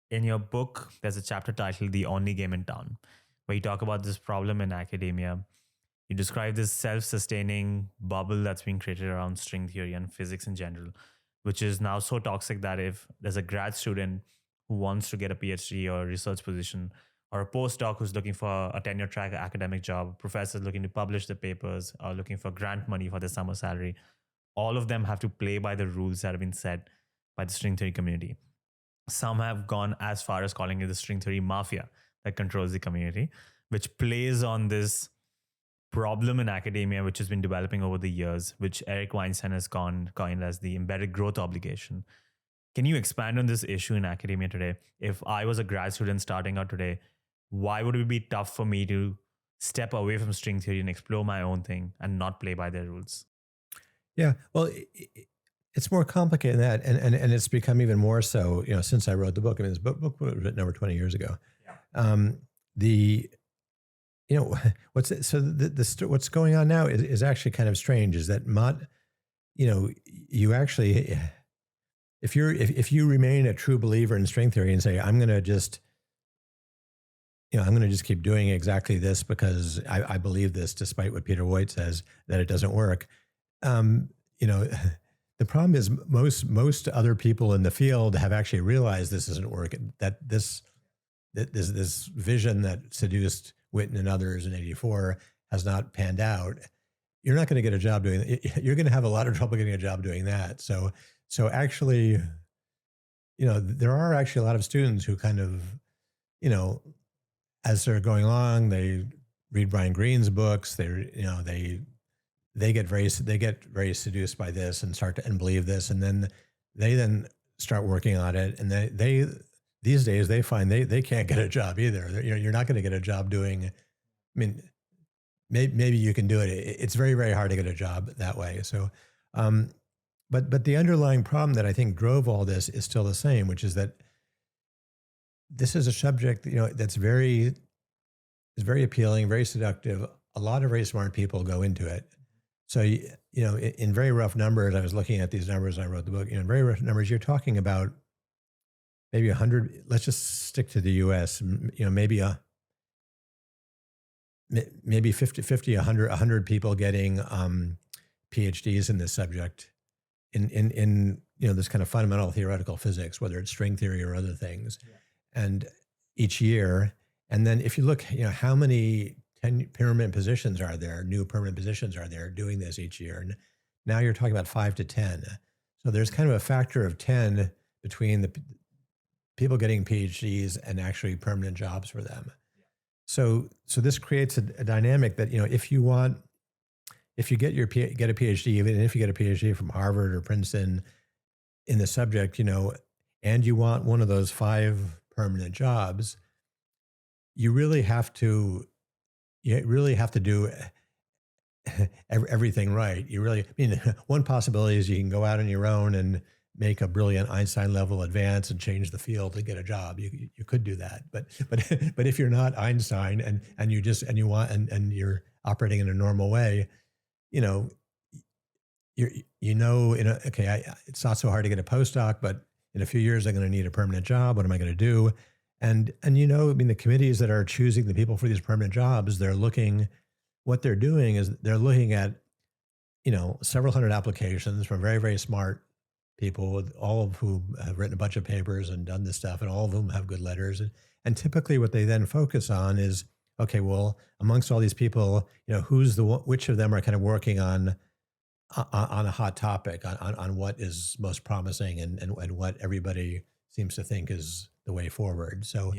In your book, there's a chapter titled The Only Game in Town, where you talk about this problem in academia. You describe this self sustaining bubble that's being created around string theory and physics in general, which is now so toxic that if there's a grad student who wants to get a PhD or a research position, or a postdoc who's looking for a tenure track academic job, professors looking to publish the papers, or looking for grant money for their summer salary, all of them have to play by the rules that have been set by the string theory community. Some have gone as far as calling it the string theory mafia that controls the community, which plays on this problem in academia, which has been developing over the years, which Eric Weinstein has coined as the embedded growth obligation. Can you expand on this issue in academia today? If I was a grad student starting out today, why would it be tough for me to step away from string theory and explore my own thing and not play by their rules? Yeah, well, it's more complicated than that, and it's become even more so, since I wrote the book. I mean, this book was written over 20 years ago. The what's going on now is actually kind of strange. Is that you actually, if you remain a true believer in string theory and say, I'm going to just keep doing exactly this because I believe this, despite what Peter Woit says that it doesn't work. The problem is most other people in the field have actually realized this isn't working. That this vision that seduced Witten and others in '84 has not panned out. You're not going to get a job doing it. You're going to have a lot of trouble getting a job doing that. So actually, there are actually a lot of students who kind of, as they're going along, they read Brian Greene's books. They get very seduced by this and start to believe this, and then they start working on it. And they these days they find they can't get a job either. You're not going to get a job doing. I mean, maybe you can do it. It's very, very hard to get a job that way. So, but the underlying problem that I think drove all this is still the same, which is that this is a subject that's very appealing, very seductive. A lot of very smart people go into it. So, in very rough numbers, I was looking at these numbers when I wrote the book. In very rough numbers, you're talking about maybe 100. Let's just stick to the U.S. Maybe 50, 100 people getting PhDs in this subject in this kind of fundamental theoretical physics, whether it's string theory or other things, and each year. And then if you look, how many permanent positions are there, new permanent positions are there doing this each year. And now you're talking about 5 to 10. So there's kind of a factor of 10 between the people getting PhDs and actually permanent jobs for them. So this creates a dynamic that, if you get a PhD, even if you get a PhD from Harvard or Princeton in the subject, and you want one of those 5 permanent jobs, you really have to do everything right. One possibility is you can go out on your own and make a brilliant Einstein level advance and change the field to get a job. You could do that, but if you're not Einstein and you're operating in a normal way, it's not so hard to get a postdoc, but in a few years I'm going to need a permanent job. What am I going to do? And the committees that are choosing the people for these permanent jobs, what they're doing is they're looking at, several hundred applications from very, very smart people, all of whom have written a bunch of papers and done this stuff, and all of whom have good letters. And typically what they then focus on is, okay, well, amongst all these people, which of them are kind of working on a hot topic, on what is most promising and what everybody seems to think is the way forward. So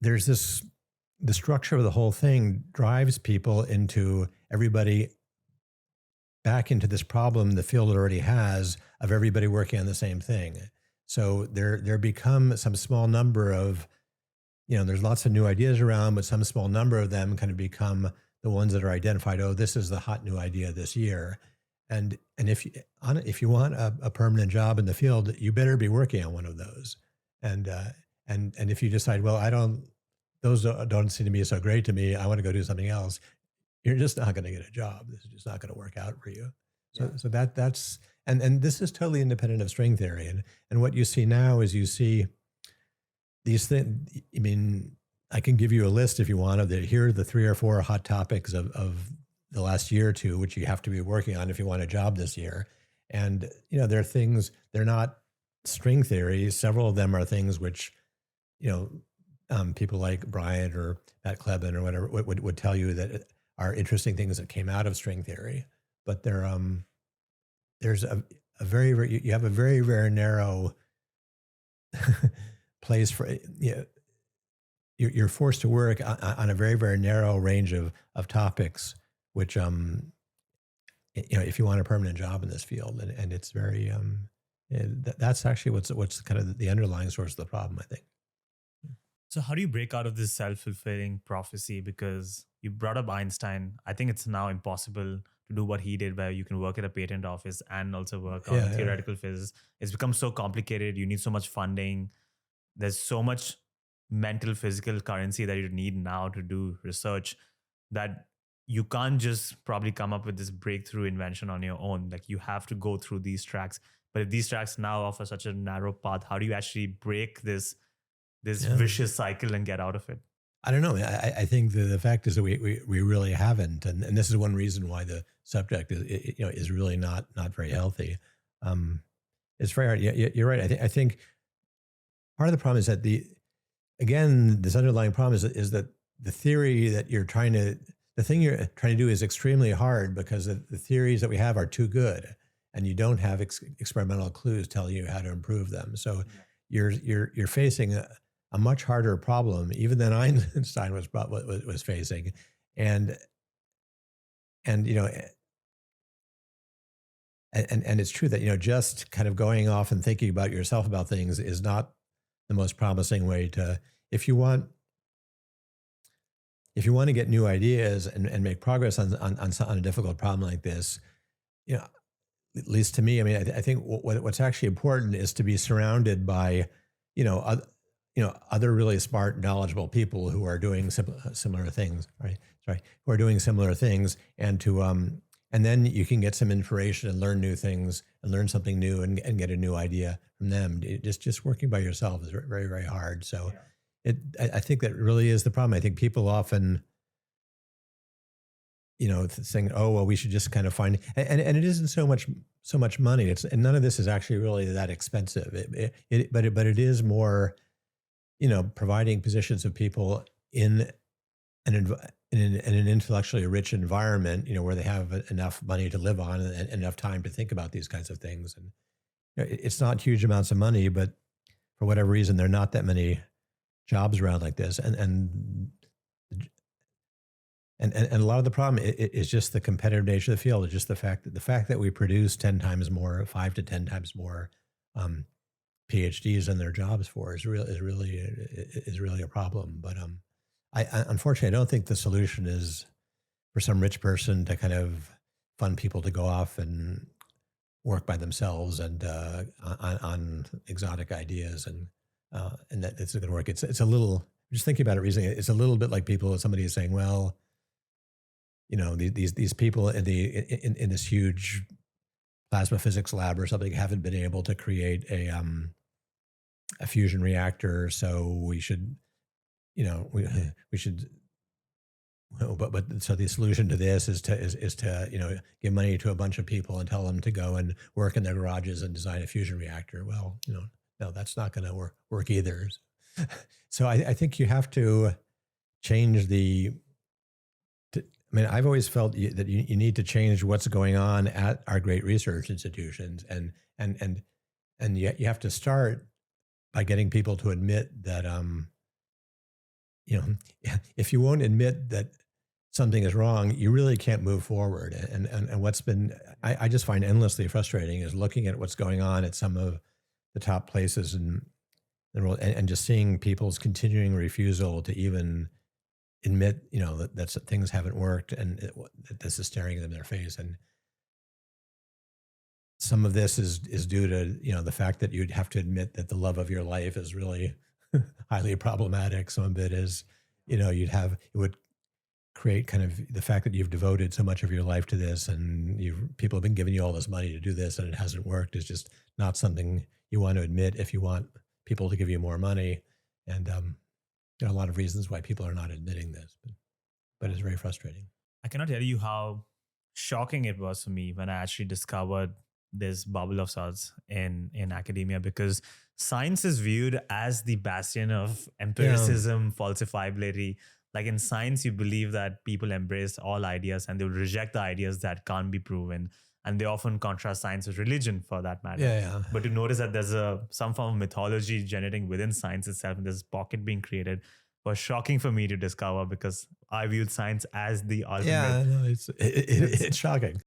there's the structure of the whole thing drives people into everybody back into this problem the field already has of everybody working on the same thing. So there become some small number of, there's lots of new ideas around, but some small number of them kind of become the ones that are identified. Oh, this is the hot new idea this year. And if you want a permanent job in the field, you better be working on one of those. And if you decide, well, those don't seem to be so great to me, I want to go do something else, you're just not going to get a job. This is just not going to work out for you. So that's and this is totally independent of string theory. And what you see now is these things, I mean, I can give you a list if you want of here are the 3 or 4 hot topics of the last year or two, which you have to be working on if you want a job this year. And, there are things, they're not string theory. Several of them are things which, people like Bryant or Matt Klebin or whatever would tell you that are interesting things that came out of string theory. But there's a very, you have a very, very narrow place for, you're forced to work on a very, very narrow range of topics, which, if you want a permanent job in this field, and it's very, that's actually what's kind of the underlying source of the problem, I think. So how do you break out of this self-fulfilling prophecy? Because you brought up Einstein. I think it's now impossible to do what he did, where you can work at a patent office and also work on theoretical physics. It's become so complicated. You need so much funding. There's so much mental, physical currency that you need now to do research that you can't just probably come up with this breakthrough invention on your own. Like, you have to go through these tracks. But if these tracks now offer such a narrow path, how do you actually break this vicious cycle and get out of it? I don't know. I think the fact is that we really haven't, and this is one reason why the subject is really not very healthy. It's very hard. Yeah, you're right. I think part of the problem is that this underlying problem is that the theory that the thing you're trying to do is extremely hard because the theories that we have are too good, and you don't have experimental clues telling you how to improve them. So you're facing a much harder problem, even than Einstein was facing, and it's true that just kind of going off and thinking about yourself about things is not the most promising way to, if you want to get new ideas and make progress on a difficult problem like this, at least to me, I mean, I think what's actually important is to be surrounded by, other really smart, knowledgeable people who are doing similar things, right? Who are doing similar things, and then you can get some inspiration and learn new things and learn something new and get a new idea from them. Just working by yourself is very, very hard. So I think that really is the problem. I think people often, saying, "Oh, well, we should just kind of find," and it isn't so much money. And none of this is actually really that expensive. But it is more, providing positions of people in an intellectually rich environment, where they have enough money to live on and enough time to think about these kinds of things. And it's not huge amounts of money, but for whatever reason, there are not that many jobs around like this. And a lot of the problem is just the competitive nature of the field. It's just the fact that we produce 10 times more, 5 to 10 times more PhDs than their jobs for is really a problem. But unfortunately, I don't think the solution is for some rich person to kind of fund people to go off and work by themselves and on exotic ideas, and that it's going to work. It's a little, just thinking about it recently, it's a little bit like somebody is saying, well, these people in this huge plasma physics lab or something haven't been able to create a fusion reactor, so we should, we should. But so the solution to this is to give money to a bunch of people and tell them to go and work in their garages and design a fusion reactor. Well, no, that's not going to work either. So I think you have to change I've always felt that you need to change what's going on at our great research institutions, and you have to start by getting people to admit that if you won't admit that something is wrong, you really can't move forward. And what's been I just find endlessly frustrating is looking at what's going on at some of the top places in the world, and just seeing people's continuing refusal to even admit, that things haven't worked, and that this is staring them in their face. And some of this is due to, the fact that you'd have to admit that the love of your life is really highly problematic. Some of it is, it would create kind of the fact that you've devoted so much of your life to this, and people have been giving you all this money to do this, and it hasn't worked, is just not something you want to admit if you want people to give you more money. And there are a lot of reasons why people are not admitting this, but it's very frustrating. I cannot tell you how shocking it was for me when I actually discovered this bubble of sorts in academia, because science is viewed as the bastion of empiricism, falsifiability. Like in science, you believe that people embrace all ideas and they will reject the ideas that can't be proven. And they often contrast science with religion for that matter. Yeah. But to notice that there's some form of mythology generating within science itself, and there's a pocket being created, was shocking for me to discover, because I viewed science as the ultimate. Yeah, no, it's shocking.